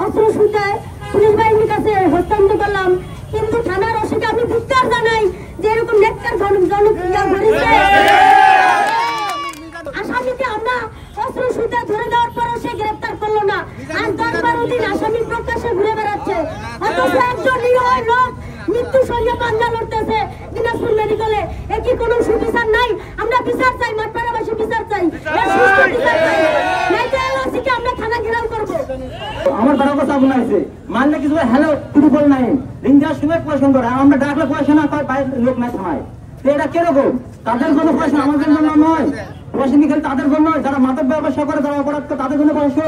অস্ত্র সুতায় পুলিশ বাহিনীর কাছে হস্তান্তর করলাম, কিন্তু থানার ওসিকে আমি ধিক্কার জানাই যে এরকম নেককার জনপ্রিয় ঘটেছে। আসামিকে আমরা অস্ত্র সুতায় ধরে দেওয়ার পরও সে গ্রেফতার করলো না। আজ 10-12 দিন আসামি প্রকাশ্যে ঘুরে বেড়াচ্ছে, অথচ একজন নিরীহ লোক মৃত্যুর সঙ্গে পাঞ্জা লড়তেছে দিনাজপুর মেডিকেলে। একই কোনো সুবিচার নাই। আমরা বিচার চাই, মাঠপাড়াবাসী বিচার চাই, আমরা থানা ঘেরাও করবো। আমার বড় কথা বলাইছে মানলে কিছু হ্যালো ত্রিপল নাই রিং দেওয়ার সময় পয়সা করে, আমরা ডাকলে পয়সা না পাই, বাইরের লোক নাই থানায়। এটা কিরকম? তাদের জন্য পয়সা, আমাদের জন্য নয়। পয়সা নিয়ে খেলে তাদের জন্য, যারা মাদক ব্যবসা করে, যারা অপরাধ করে তাদের জন্য পয়সা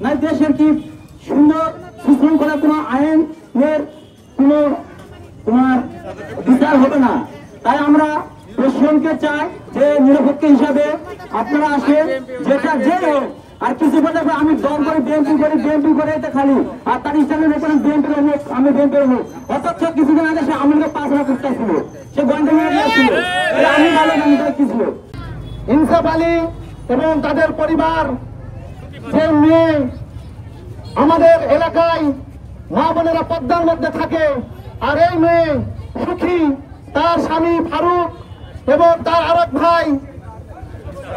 নাই। দেশের কি সুন্দর সুশৃঙ্খলা কোনো আইনের কোনো তোমার বিচার হবে না। তাই আমরা প্রশাসনকে চাই যে নিরপেক্ষ হিসাবে আপনারা আসেন, যেটা যে হোক। আর কিছু বলে আমি দল করে বিএনপি করে এটা খালি, আর তার ইসলামের ব্যাপারে বিএনপির হোক, আমি বিএনপির হোক। অথচ কিছুদিন আগে সে আমাকে 5 লাখ টাকা ছিল, সে গন্ডে ছিল, আমি ভালো কি ছিল। ইনসাফ আলী এবং তাদের পরিবার, যে মেয়ে আমাদের এলাকায় মা বোনেরা পদ্মার মধ্যে থাকে, আর এই মেয়ে সুখী, তার স্বামী ফারুক এবং তার আরেক ভাই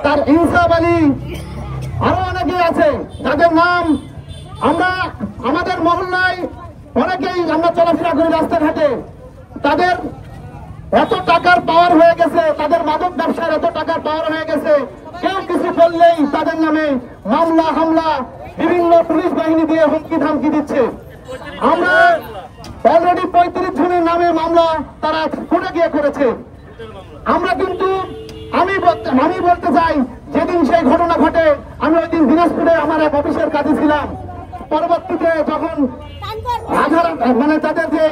তার ইনসাফ আলী, আরো অনেকে আছে যাদের নাম আমরা আমাদের মহল্লায় অনেকেই আমরা চলাফেরা করি রাস্তাঘাটে। তাদের এত টাকার পাওয়ার হয়ে গেছে, তাদের মাদক ব্যবসার এত টাকার পাওয়ার হয়ে গেছে, কেউ কিছু বললেই তাদের নামে মামলা হামলা বিভিন্ন পুলিশ বাহিনী দিয়ে হুমকি ধামকি দিচ্ছে। আমরা অলরেডি 35 জনের নামে মামলা তারা কোর্টে গিয়ে করেছে। আমরা কিন্তু আমি বলতে চাই, যেদিন সেই ঘটনা ঘটে আমি ওই দিন দিনাজপুরে আমার এক অফিসের কাজে ছিলাম। পরবর্তীতে যখন মানে তাদের যে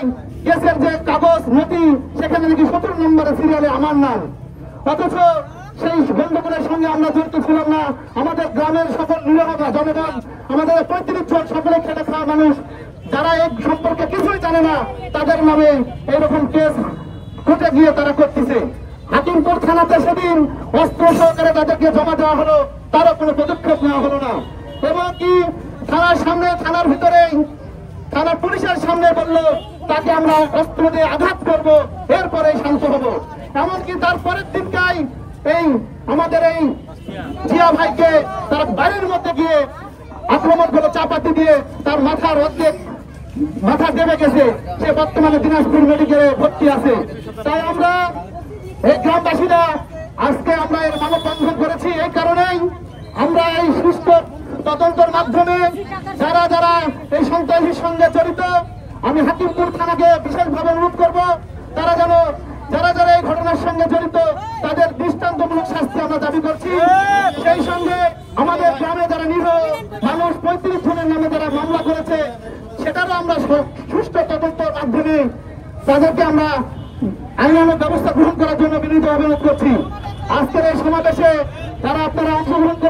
কেসের যে কাগজ নথি, সেখানে নাকি 17 নম্বরে সিরিয়ালে আমার নাম, অথচ সেই বন্ধুগুলোর সঙ্গে আমরা জড়িত ছিলাম না। আমাদের গ্রামের সকল নিরীহ জনগণ, আমাদের 35 জন সকলে খেটে খাওয়া মানুষ, যারা এই সম্পর্কে কিছুই জানে না, তাদের নামে এইরকম কেস কোর্টে গিয়ে তারা করতেছে। হাকিমপুর থানাতে সেদিন অস্ত্র সহকারে তাদেরকে জমা দেওয়া হলো, তারও কোনো পদক্ষেপ নেওয়া হলো না। এবং কি থানার সামনে, থানার ভিতরে থানার পুলিশের সামনে বললো তাকে আমরা অস্ত্র দিয়ে আঘাত করব, এরপরে শান্ত হব। এমনকি তারপরের দিনটাই এই আমাদের এই জিয়া ভাইকে তারা বাড়ির মধ্যে গিয়ে আক্রমণ করে চাপাতি দিয়ে তার মাথার অর্ধেক মাথা দেবে গেছে। সে বর্তমানে দিনাজপুর মেডিকেলে ভর্তি আছে। তাই আমরা এই গ্রামবাসীরা আজকে আমরা এর মানববন্ধন করেছি এই কারণেই, আমরা এই সুস্থ তদন্তের মাধ্যমে যারা যারা এই সন্ত্রাসীর সঙ্গে জড়িত, আমি হাকিমপুর থানাকে বিশেষভাবে অনুরোধ করব, তারা যেন যারা যারা এই ঘটনার সঙ্গে জড়িত তাদের দৃষ্টান্তমূলক শাস্তি আমরা দাবি করছি। সেই সঙ্গে আমাদের গ্রামে যারা নিরীহ মানুষ 35 জনের নামে যারা মামলা করেছে, সেটারও আমরা সুষ্ঠু তদন্তের মাধ্যমে তাদেরকে আমরা আইনানুগ ব্যবস্থা গ্রহণ করার জন্য বিনীতভাবে অনুরোধ করছি। আজকের এই সমাবেশে যারা আপনারা অংশগ্রহণ